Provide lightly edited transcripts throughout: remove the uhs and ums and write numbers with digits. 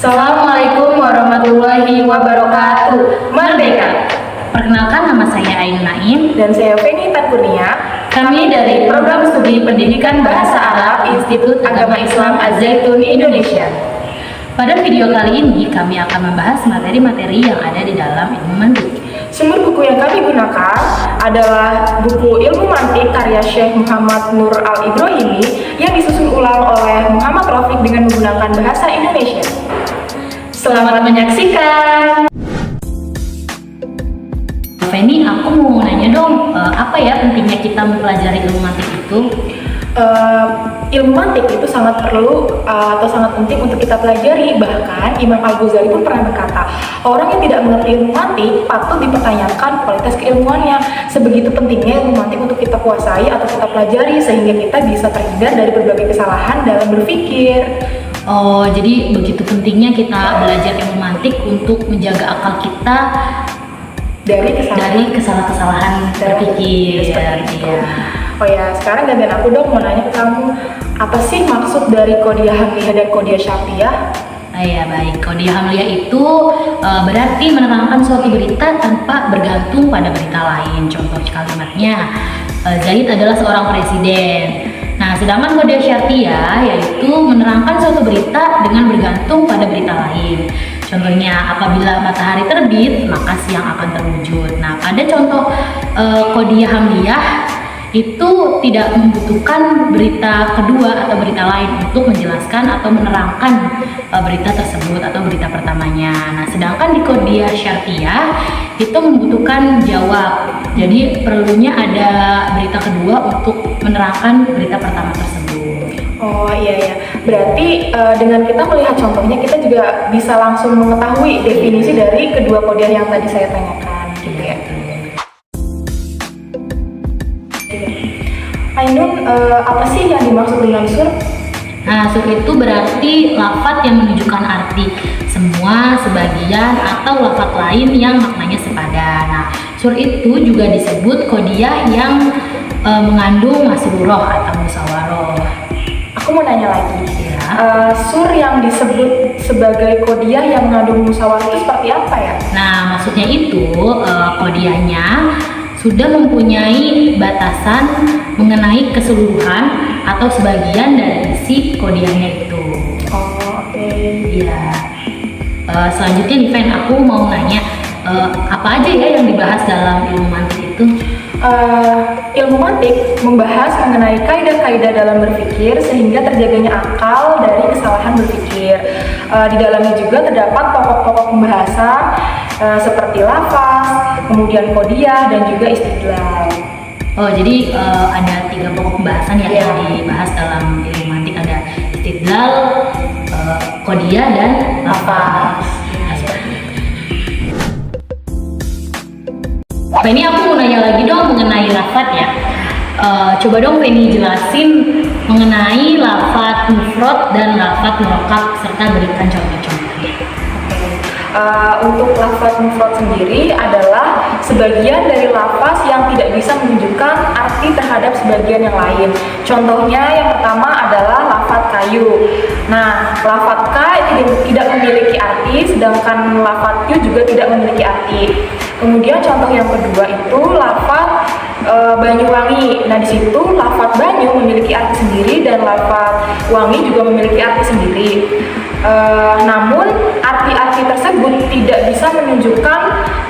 Assalamualaikum warahmatullahi wabarakatuh. Merdeka. Perkenalkan, nama saya Ainun Naim Dan saya Feni Tankurnia. Kami dari Program Studi Pendidikan Bahasa Arab Institut Agama Islam Az-Zaitun Indonesia. Pada video kali ini kami akan membahas materi-materi yang ada di dalam ilmu mantik. Sumber buku yang kami gunakan adalah buku Ilmu Mantik karya Syekh Muhammad Nur Al-Ibrahimi yang disusun ulang oleh Muhammad Rafiq dengan menggunakan bahasa Indonesia. Selamat menyaksikan. Feni, aku mau nanya dong, apa ya pentingnya kita mempelajari ilmu mantik itu? Ilmu mantik itu sangat perlu atau sangat penting untuk kita pelajari. Bahkan Imam Al-Ghazali pun pernah berkata, orang yang tidak mengerti ilmu mantik patut dipertanyakan kualitas keilmuannya. Sebegitu pentingnya ilmu mantik untuk kita kuasai atau kita pelajari sehingga kita bisa terhindar dari berbagai kesalahan dalam berpikir. Oh, jadi begitu pentingnya kita belajar ilmu mantik untuk menjaga akal kita dari kesalahan-kesalahan berpikir. Oh ya, sekarang gantian aku dong mau nanya ke kamu, apa sih maksud dari Qodiyah Hamliyah dan Qodiyah Syartiyah? Ya baik, Qodiyah Hamliyah itu berarti menerangkan suatu berita tanpa bergantung pada berita lain. Contoh kalimatnya, Zaid adalah seorang presiden. Nah, sedangkan Qodiyah Syartiyah yaitu menerangkan suatu berita dengan bergantung pada berita lain. Contohnya, apabila matahari terbit, maka siang akan terwujud. Nah, pada contoh Qodiyah Hamliyah itu tidak membutuhkan berita kedua atau berita lain untuk menjelaskan atau menerangkan berita tersebut atau berita pertamanya. Nah, sedangkan di Qodiyah Syartiyah itu membutuhkan jawab. Jadi perlunya ada berita kedua untuk menerangkan berita pertama tersebut. Oh iya, berarti dengan kita melihat contohnya kita juga bisa langsung mengetahui definisi dari kedua Qodiyah yang tadi saya tanyakan, gitu ya. Ainun, apa sih yang dimaksud dengan sur? Nah, sur itu berarti lafadz yang menunjukkan arti semua, sebagian, atau lafadz lain yang maknanya sepadan. Nah, sur itu juga disebut Qodiyah yang mengandung masruroh atau musyawaroh. Aku mau nanya lagi, sur yang disebut sebagai Qodiyah yang mengandung musyawarah itu seperti apa ya? Nah, maksudnya itu Qodiyahnya sudah mempunyai batasan mengenai keseluruhan atau sebagian dari isi Qodiyahnya itu. Oh, oke. Iya. Selanjutnya nih, Fen, aku mau nanya, apa aja ya yang dibahas dalam ilmu mantik itu? Ilmu mantik membahas mengenai kaidah-kaidah dalam berpikir sehingga terjaganya akal dari kesalahan berpikir. Di dalamnya juga terdapat pokok-pokok pembahasan seperti lafaz, kemudian qodiyah, dan juga istidlal. Oh, jadi ada 3 pokok pembahasan ya yang dibahas dalam ilmu mantik. Ada istidlal, qodiyah, dan lafaz. Ini aku mau nanya lagi dong mengenai lafadz ya. Coba dong Penny jelasin mengenai lafadz mufrad dan lafadz murakkab serta berikan contoh-contohnya. Untuk lafadz mufrad sendiri adalah sebagian dari lafaz yang tidak bisa menunjukkan arti terhadap sebagian yang lain. Contohnya yang pertama adalah lafadz kayu. Nah, lafadz ka tidak memiliki arti, sedangkan lafadz yu juga tidak memiliki arti. Kemudian contoh yang kedua itu lafadz Banyuwangi. Nah, di situ lafadz banyu memiliki arti sendiri dan lafadz wangi juga memiliki arti sendiri. Namun arti-arti tersebut tidak bisa menunjukkan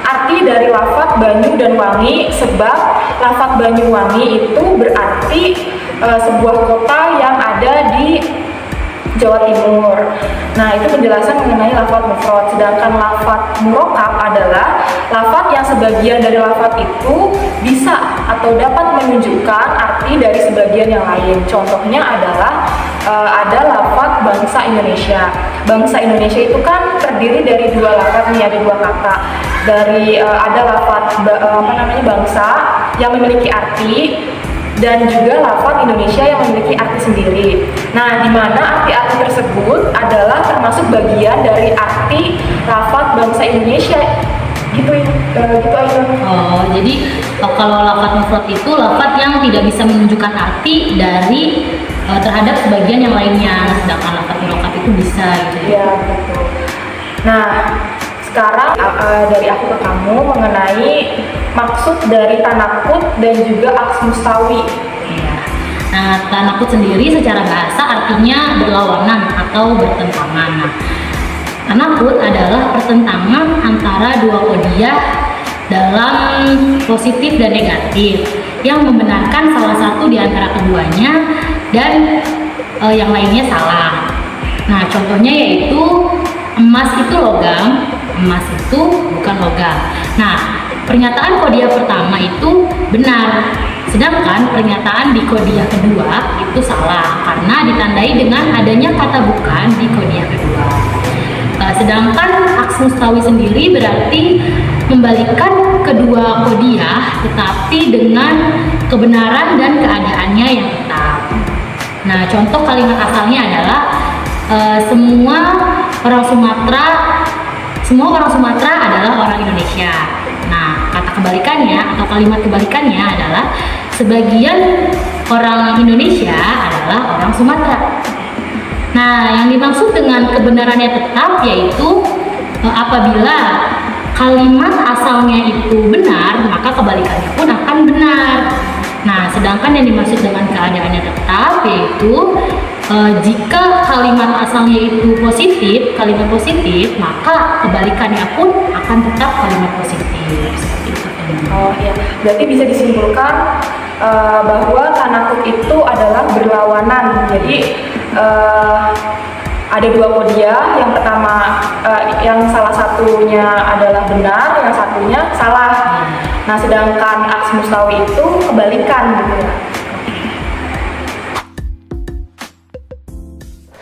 arti dari lafadz banyu dan wangi, sebab lafadz Banyuwangi itu berarti sebuah kota yang ada di Jawa Timur. Nah, itu penjelasan mengenai lafadz mufrad. Sedangkan lafadz murakkab adalah lafadz yang sebagian dari lafadz itu bisa atau dapat menunjukkan arti dari sebagian yang lain. Contohnya adalah ada lafadz bangsa Indonesia. Bangsa Indonesia itu kan terdiri dari 2 lafadz nih, ada 2 kata. Ada lafadz bangsa yang memiliki arti dan juga lafadz Indonesia yang memiliki arti sendiri. Nah, di mana arti-arti tersebut adalah termasuk bagian dari arti lafadz bangsa Indonesia. Gitu aja. Oh, jadi kalau lafadz mufrad itu lafadz yang tidak bisa menunjukkan arti dari terhadap sebagian yang lainnya, sedangkan lafadz murakkab itu bisa gitu. Iya, betul. Nah, sekarang dari aku ke kamu mengenai maksud dari tanakut dan juga aks mustawi. Iya. Nah, tanakut sendiri secara bahasa artinya berlawanan atau bertentangan. Nah, tanakut adalah pertentangan antara dua kodiah dalam positif dan negatif yang membenarkan salah satu di antara keduanya dan yang lainnya salah. Nah, contohnya yaitu emas itu logam, emas itu bukan logam. Nah, pernyataan kodiah pertama itu benar, sedangkan pernyataan di kodiah kedua itu salah karena ditandai dengan adanya kata bukan di kodiah kedua. Sedangkan aks mustawi sendiri berarti membalikkan kedua kodiah tetapi dengan kebenaran dan keadaannya yang tetap. Nah, contoh kalimat asalnya adalah semua orang Sumatera adalah orang Indonesia. Nah, kata kebalikannya atau kalimat kebalikannya adalah sebagian orang Indonesia adalah orang Sumatera. Nah, yang dimaksud dengan kebenarannya tetap yaitu apabila kalimat asalnya itu benar, maka kebalikannya pun akan benar. Nah, sedangkan yang dimaksud dengan keadaannya tetap yaitu jika kalimat asalnya itu kalimat positif, maka kebalikannya pun akan tetap kalimat positif. Seperti itu. Oh iya, berarti bisa disimpulkan bahwa tanakut itu adalah berlawanan. Jadi ada dua kodiah, yang pertama yang salah satunya adalah benar, yang satunya salah. Nah, sedangkan aks mustawi itu kebalikan gitu ya.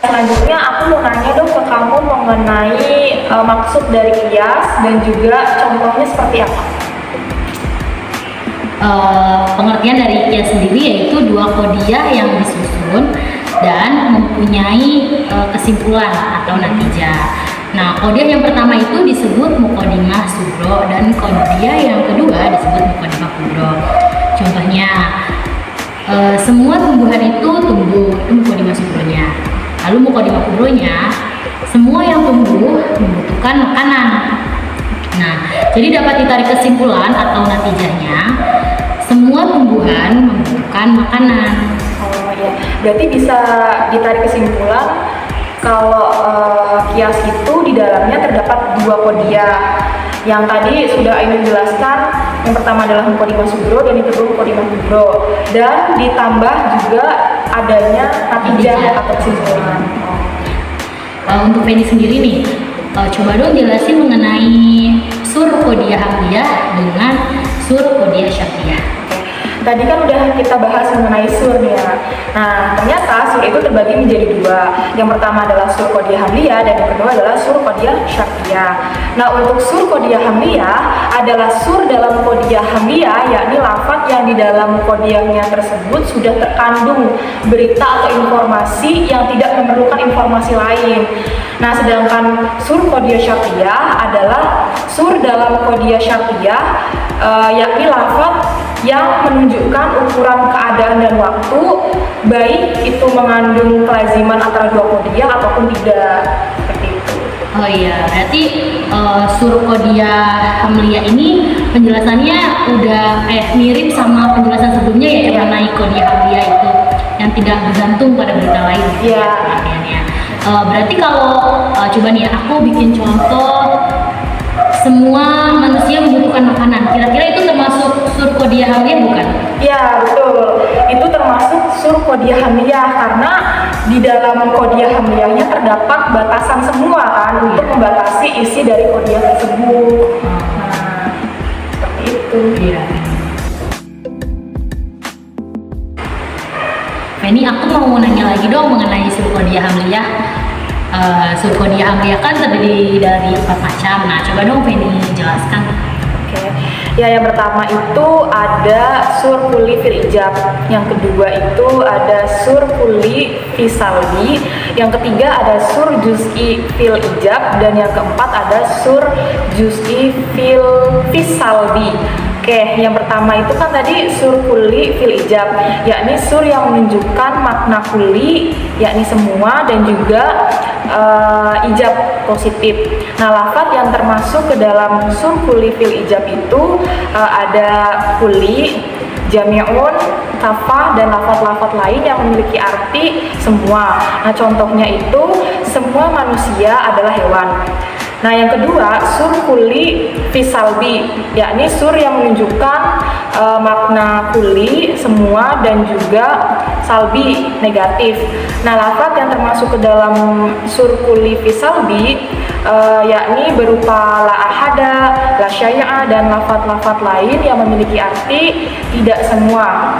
Selanjutnya aku mau nanya dong ke kamu mengenai maksud dari kias dan juga contohnya seperti apa? Pengertian dari kias sendiri yaitu dua kodiah yang disusun dan mempunyai kesimpulan atau natijah. Nah, kodiah yang pertama itu disebut mukodimah sugro dan kodiah yang kedua disebut mukodimah kubro. Contohnya, semua tumbuhan itu tumbuh, itu mukodimah sugronya. Lalu mukodimah kubronya, semua yang tumbuh membutuhkan makanan. Nah, jadi dapat ditarik kesimpulan atau natijahnya, semua tumbuhan membutuhkan makanan. Oh ya, berarti bisa ditarik kesimpulan kalau kias itu di dalamnya terdapat dua kodiah. Yang tadi sudah Ainun jelaskan, yang pertama adalah mukodimah sugro dan yang kedua mukodimah kubro, dan ditambah juga adanya natijah atau kesimpulan. Untuk Feni sendiri nih, coba dong jelasin mengenai sur kodiah hamliyah dengan sur kodiah syartiyah. Tadi kan udah kita bahas mengenai sur ya. Nah, ternyata sur itu terbagi menjadi dua. Yang pertama adalah sur kodiah hamliyah dan yang kedua adalah sur kodiah syartiyah. Nah, untuk sur kodiah hamliyah adalah sur dalam kodiah hamliyah, yakni lafaz yang di dalam kodiahnya tersebut sudah terkandung berita atau informasi yang tidak memerlukan informasi lain. Nah, sedangkan sur kodiah syartiyah adalah sur dalam kodiah syartiyah, yakni lafaz yang menunjukkan ukuran keadaan dan waktu, baik itu mengandung kelaziman antara dua kodiah ataupun tidak, seperti itu. Oh iya, berarti sur kodiah hamliyah ini penjelasannya udah mirip sama penjelasan sebelumnya ya, yang mengenai kodiah hamliyah itu yang tidak bergantung pada berita lain. Iya. Berarti kalau coba nih aku bikin contoh, semua manusia membutuhkan makanan. Kira-kira itu termasuk sur kodiah hamliyah bukan? Ya, betul. Itu termasuk sur kodiah hamliyah karena di dalam kodiah hamliyahnya terdapat batasan semua kan untuk membatasi isi dari kodiah tersebut. Nah, seperti itu. Iya. Feni, aku mau nanya lagi dong mengenai sur kodiah hamliyah. Sur kodiah hamliyah kan terdiri dari 4 macam. Nah, coba dong Feni jelaskan. Oke. Ya, yang pertama itu ada sur kuli fil ijab. Yang kedua itu ada sur kuli fi salbi. Yang ketiga ada sur juz'i fil ijab dan yang keempat ada sur juz'i fi salbi. Oke, yang pertama itu kan tadi sur kuli fil ijab, yakni sur yang menunjukkan makna kuli, yakni semua, dan juga ijab positif. Nah, lafaz yang termasuk ke dalam sur kuli fil ijab itu ada kuli, jami'un, kafah, dan lafaz-lafaz lain yang memiliki arti semua. Nah, contohnya itu semua manusia adalah hewan. Nah, yang kedua, sur kuli fisalbi, yakni sur yang menunjukkan makna kuli, semua, dan juga salbi, negatif. Nah, lafaz yang termasuk ke dalam sur kuli fisalbi yakni berupa la ahada, la syai'a, dan lafaz-lafaz lain yang memiliki arti tidak semua.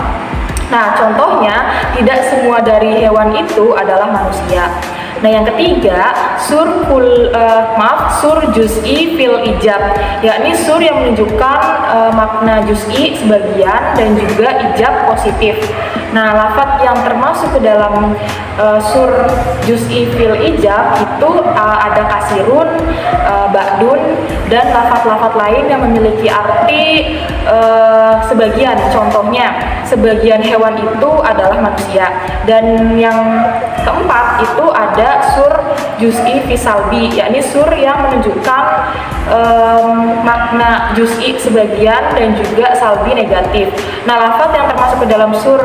Nah, contohnya tidak semua dari hewan itu adalah manusia. Nah, yang ketiga, sur juz'i fil ijab, yakni sur yang menunjukkan makna juz'i sebagian dan juga ijab positif. Nah, lafaz yang termasuk ke dalam sur juz'i fil ijab itu ada kasirun, ba'dun, dan lafaz-lafaz lain yang memiliki arti sebagian. Contohnya, sebagian hewan itu adalah manusia. Dan yang keempat itu ada sur juz'i fisalbi, yakni sur yang menunjukkan makna juz'i sebagian dan juga salbi negatif. Nah, lafaz yang termasuk ke dalam sur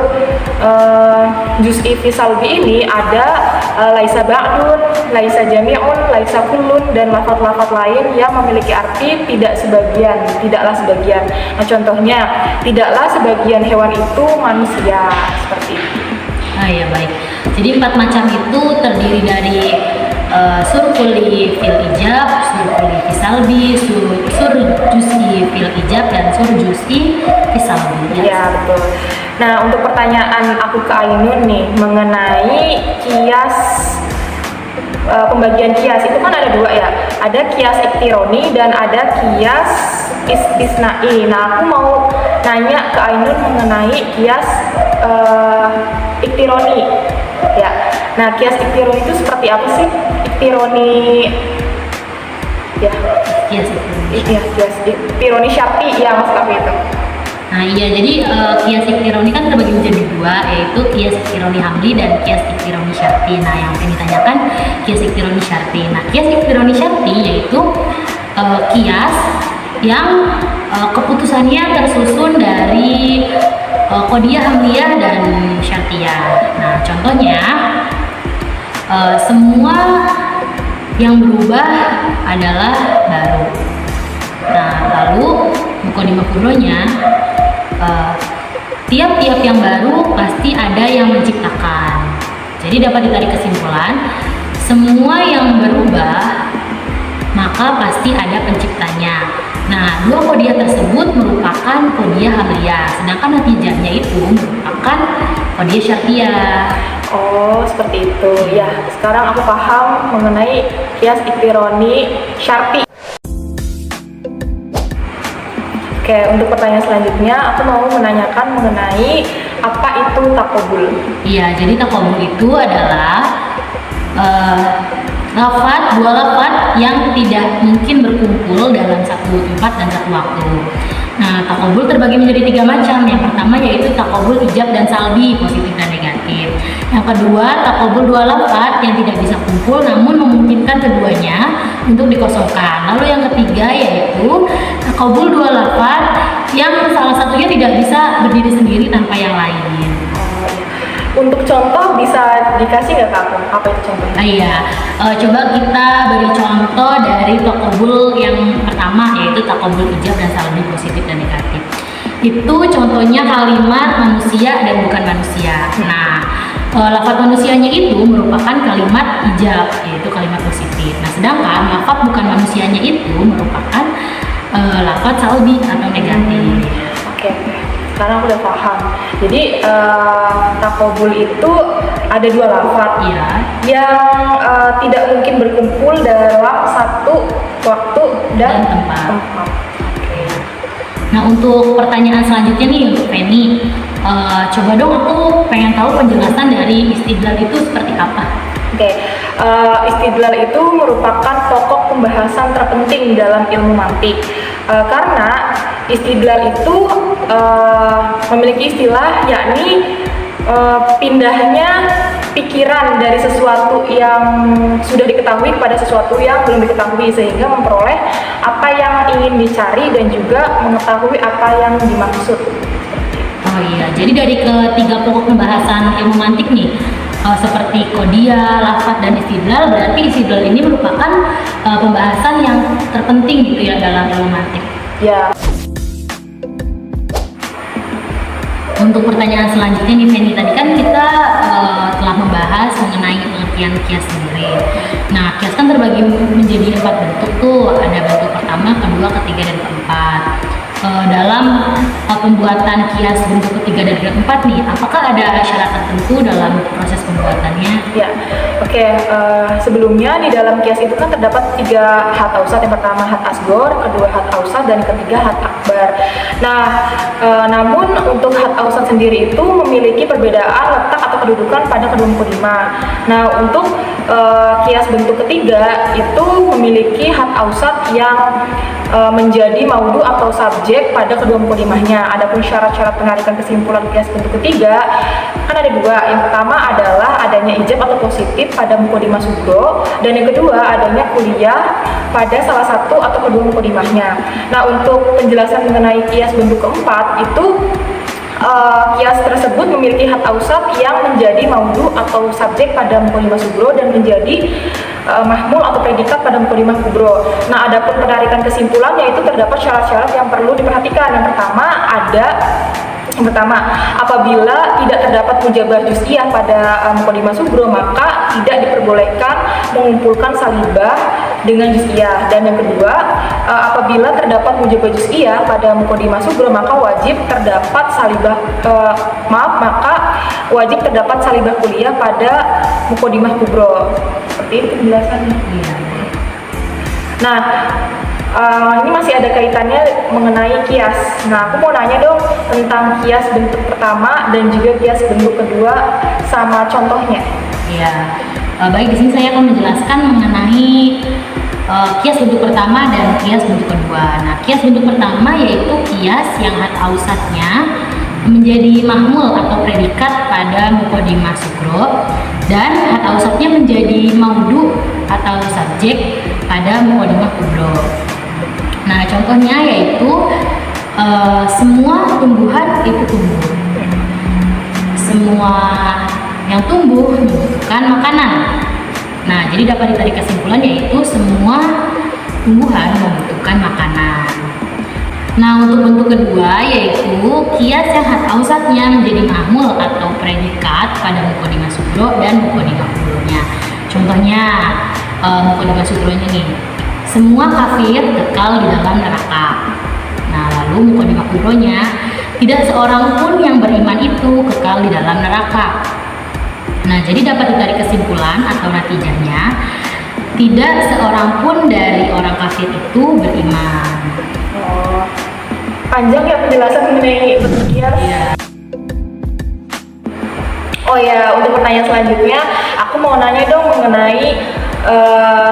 juz'i fisalbi ini ada laisa ba'dun, laisa jami'un, laisa kullun, dan lafaz-lafaz lain yang memiliki arti tidak sebagian, tidaklah sebagian. Nah, contohnya, tidaklah sebagian hewan itu manusia, seperti itu. Ya baik. Jadi 4 macam itu terdiri dari sur kuli fil ijab, sur kuli fisalbi, sur juz'i fil ijab, dan sur juz'i fisalbi. Ya, betul. Nah, untuk pertanyaan aku ke Ainun nih mengenai kias, pembagian kias itu kan ada dua ya, ada kias iktironi dan ada kias istisnai. Nah, aku mau nanya ke Ainun mengenai kias iktironi ya. Nah, kias iktironi itu seperti apa sih? Iktironi ya, Kias iktironi syarti ya, maksud aku itu. Nah iya, jadi kias iktironi kan terbagi menjadi dua, yaitu kias iktironi hamli dan kias iktironi syarti. Nah, yang akan ditanyakan kias iktironi syarti. Nah, kias iktironi syarti yaitu kias yang keputusannya tersusun dari qodiyah, hamliyah, dan syartiyah. Nah, contohnya semua yang berubah adalah baru. Nah, lalu muqaddimah kubronya, tiap-tiap yang baru pasti ada yang menciptakan. Jadi dapat ditarik kesimpulan, semua yang berubah maka pasti ada penciptanya. Nah, dua qodiyah tersebut merupakan qodiyah hamliyah, sedangkan natijahnya itu merupakan qodiyah syartiyah. Oh, seperti itu. Ya, sekarang aku paham mengenai kias iktironi syarti. Oke, untuk pertanyaan selanjutnya aku mau menanyakan mengenai apa itu taqobul. Iya, jadi taqobul itu adalah dua lafaz yang tidak mungkin berkumpul dalam satu tempat dan satu waktu. Nah, taqobul terbagi menjadi 3 macam. Yang pertama yaitu taqobul ijab dan salbi, positif dan negatif. Yang kedua, taqobul dua lafaz yang tidak bisa kumpul namun memungkinkan keduanya untuk dikosongkan. Lalu yang ketiga yaitu taqobul dua lafaz yang salah satunya tidak bisa berdiri sendiri tanpa yang lain. Untuk contoh bisa dikasih nggak Kak? Apa itu contohnya? Iya, coba kita beri contoh dari taqobul yang pertama, yaitu taqobul ijab dan salbi, positif dan negatif. Itu contohnya kalimat manusia dan bukan manusia. Nah, lafaz manusianya itu merupakan kalimat ijab, yaitu kalimat positif. Nah, sedangkan lafaz bukan manusianya itu merupakan lafaz salbi atau negatif. Oke. Sekarang aku udah paham. Jadi taqobul itu ada dua lafaz yang tidak mungkin berkumpul dalam satu waktu dan tempat. Oke. Nah, untuk pertanyaan selanjutnya nih, Feni, coba dong aku pengen tahu penjelasan dari istidlal itu seperti apa. Oke, istidlal itu merupakan pokok pembahasan terpenting dalam ilmu mantik. Karena istidlal itu memiliki istilah yakni pikiran dari sesuatu yang sudah diketahui kepada sesuatu yang belum diketahui, sehingga memperoleh apa yang ingin dicari dan juga mengetahui apa yang dimaksud. Oh iya, jadi dari ketiga pokok pembahasan ilmu mantik nih, seperti kodia, lafaz, dan istidlal, berarti istidlal ini merupakan pembahasan yang terpenting gitu ya dalam ilmu mantik. Ya. Untuk pertanyaan selanjutnya nih Feni, tadi kan kita telah membahas mengenai pengertian kias sendiri. Nah, kias kan terbagi menjadi 4 bentuk tuh, ada bentuk pertama, kedua, ketiga, dan keempat. Dalam pembuatan kias bentuk ketiga dan keempat nih, apakah ada syarat tertentu dalam proses pembuatannya? Ya, oke. Sebelumnya di dalam kias itu kan terdapat 3 had ausat. Yang pertama had asgor, kedua had ausat, dan ketiga had akbar. Nah, namun untuk had ausat sendiri itu memiliki perbedaan letak atau kedudukan pada kedua mukadimah. Nah, untuk kias bentuk ketiga itu memiliki had ausat yang menjadi maudu atau subjek pada kedua mukadimahnya. Adapun syarat-syarat penarikan kesimpulan kias bentuk ketiga kan ada 2. Yang pertama adalah adanya ijab atau positif pada mukadimah sugro, dan yang kedua adanya kuliah pada salah satu atau kedua mukadimahnya. Nah, untuk penjelasan mengenai kias bentuk keempat itu kias tersebut memiliki had ausat yang menjadi maudu atau subjek pada mukadimah sugro dan menjadi mahmul atau predikat pada mukadimah kubro. Nah, adapun penarikan kesimpulannya itu terdapat syarat-syarat yang perlu diperhatikan. Yang pertama, apabila tidak terdapat mujabah juz'iyah pada mukadimah sugro, maka tidak diperbolehkan mengumpulkan salibah dengan juz'iyah. Dan yang kedua, apabila terdapat mujabah juz'iyah pada mukadimah sugro, maka wajib terdapat salibah kuliah pada mukadimah kubro. Seperti itu penjelasannya. Nah, ini masih ada kaitannya mengenai kias. Nah, aku mau nanya dong tentang kias bentuk pertama dan juga kias bentuk kedua sama contohnya. Iya, baik, di sini saya akan menjelaskan mengenai kias bentuk pertama dan kias bentuk kedua. Nah, kias bentuk pertama yaitu kias yang had ausatnya menjadi mahmul atau predikat pada mukadimah sugro dan had ausatnya menjadi maudu atau subjek pada mukadimah kubro. Nah, contohnya yaitu semua tumbuhan itu tumbuh. Semua yang tumbuh membutuhkan makanan. Nah, jadi dapat ditarik kesimpulan yaitu semua tumbuhan membutuhkan makanan. Nah, untuk bentuk kedua yaitu kias yang had ausatnya menjadi mahmul atau predikat pada mukadimah sugro dan mukadimah kubronya. Contohnya mukadimah sugronya nih, semua kafir kekal di dalam neraka. Nah, lalu mukadimah kubronya, tidak seorang pun yang beriman itu kekal di dalam neraka. Nah, jadi dapat ditarik kesimpulan atau natijahnya, tidak seorang pun dari orang kafir itu beriman. Panjang ya penjelasan mengenai bentuk kias. Oh ya, untuk pertanyaan selanjutnya, aku mau nanya dong mengenai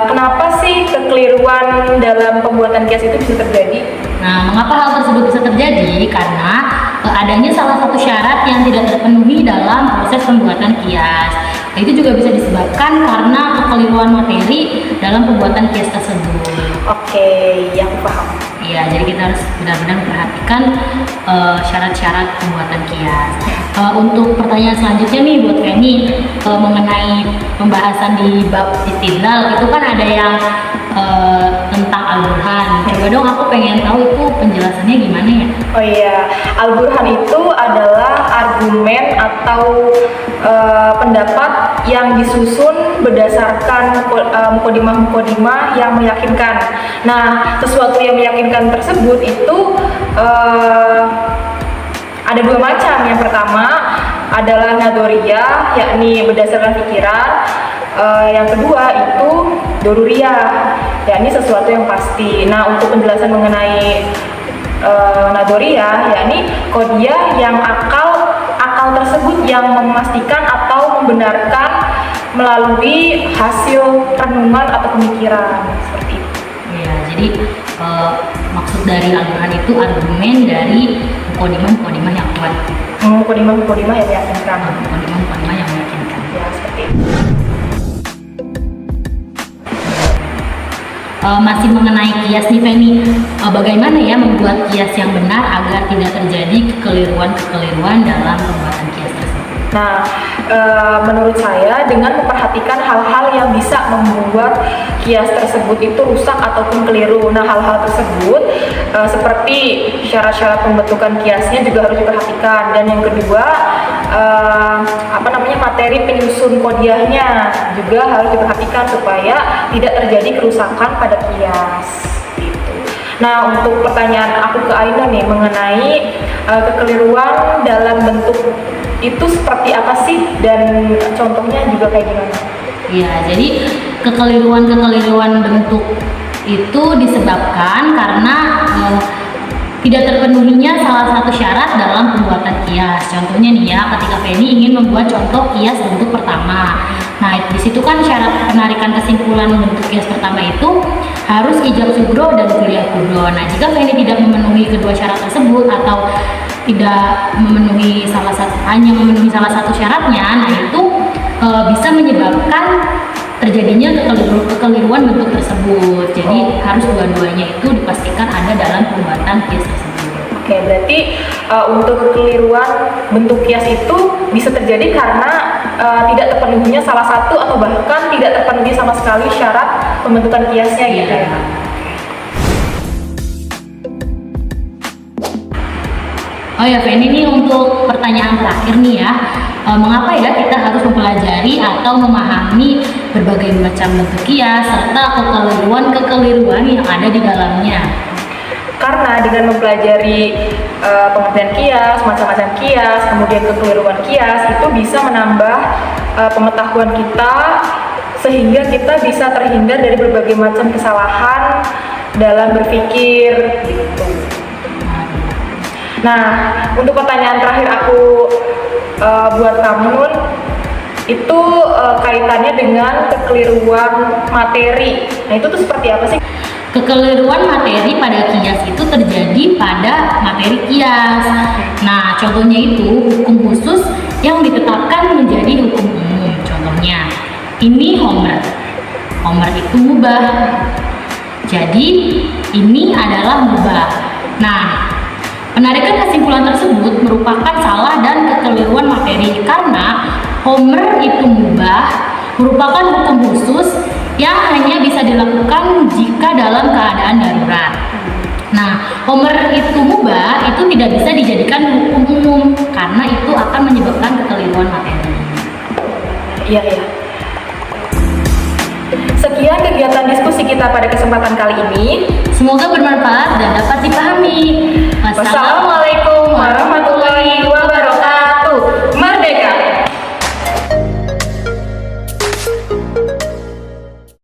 kenapa sih kekeliruan dalam pembuatan kias itu bisa terjadi? Nah, mengapa hal tersebut bisa terjadi? Karena adanya salah satu syarat yang tidak terpenuhi dalam proses pembuatan kias. Nah, itu juga bisa disebabkan karena kekeliruan materi dalam pembuatan kias tersebut. Oke, ya aku paham. Iya, jadi kita harus benar-benar memperhatikan syarat-syarat pembuatan kias. Untuk pertanyaan selanjutnya nih buat Feni, mengenai pembahasan di bab istidlal itu kan ada yang tentang al-burhan. Coba dong, aku pengen tahu itu penjelasannya gimana ya? Oh iya, al-burhan itu adalah argumen atau pendapat yang disusun berdasarkan mukadimah-mukadimah yang meyakinkan. Nah, sesuatu yang meyakinkan tersebut itu ada 2 macam. Yang pertama adalah nadoriyah, yakni berdasarkan pikiran. Yang kedua itu doruriyah, yakni sesuatu yang pasti. Nah, untuk penjelasan mengenai nadoriyah, yakni kodiyah yang akal tersebut yang memastikan atau membenarkan melalui hasil renungan atau pemikiran, seperti itu. Ya, jadi maksud dari al-burhan itu argumen dari mukadimah yang kuat. Mukadimah yang meyakinkan. Mukadimah yang meyakinkan. Ya, seperti masih mengenai kias nih Feni. Bagaimana ya membuat kias yang benar agar tidak terjadi kekeliruan dalam pembuatan kias tersebut? Nah, menurut saya dengan memperhatikan hal-hal yang bisa membuat kias tersebut itu rusak ataupun keliru. Nah, hal-hal tersebut seperti syarat-syarat pembentukan kiasnya juga harus diperhatikan. Dan yang kedua, materi penyusun kodiahnya juga harus diperhatikan supaya tidak terjadi kerusakan pada kias. Nah, untuk pertanyaan aku ke Aina nih mengenai kekeliruan dalam bentuk itu seperti apa sih dan contohnya juga kayak gimana? Ya, jadi kekeliruan bentuk itu disebabkan karena tidak terpenuhinya salah satu syarat dalam pembuatan kias. Contohnya nih ya, ketika Feni ingin membuat contoh kias bentuk pertama. Nah, di situ kan syarat penarikan kesimpulan bentuk kias pertama itu harus ijab sugro dan kuliah kudro. Nah, jika Feni tidak memenuhi kedua syarat tersebut atau tidak memenuhi hanya memenuhi salah satu syaratnya, nah itu bisa menyebabkan terjadinya kekeliruan bentuk tersebut. Jadi harus dua-duanya itu dipastikan ada dalam pembuatan kias tersebut. Oke, berarti untuk kekeliruan bentuk kias itu bisa terjadi karena tidak terpenuhinya salah satu atau bahkan tidak terpenuhi sama sekali syarat pembentukan kiasnya gitu ya. Oh ya Feni, ini untuk pertanyaan terakhir nih ya, mengapa ya kita harus mempelajari atau memahami berbagai macam bentuk kias serta kekeliruan yang ada di dalamnya? Karena dengan mempelajari pengertian kias, macam-macam kias, kemudian kekeliruan kias itu bisa menambah pengetahuan kita sehingga kita bisa terhindar dari berbagai macam kesalahan dalam berpikir gitu. Nah, untuk pertanyaan terakhir aku buat kamu itu kaitannya dengan kekeliruan materi. Nah, itu tuh seperti apa sih? Kekeliruan materi pada kias itu terjadi pada materi kias. Nah, contohnya itu hukum khusus yang ditetapkan menjadi hukum umum. Contohnya, ini Homer. Homer itu mubah. Jadi, ini adalah mubah. Nah, penarikan kesimpulan tersebut merupakan salah dan kekeliruan materi karena Homer itu mubah merupakan hukum khusus yang hanya bisa dilakukan jika dalam keadaan darurat. Nah, Homer itu mubah itu tidak bisa dijadikan hukum umum karena itu akan menyebabkan kekeliruan materi. Iya. Sekian kegiatan diskusi kita pada kesempatan kali ini. Semoga bermanfaat dan dapat dipahami. Wassalamualaikum warahmatullahi wabarakatuh.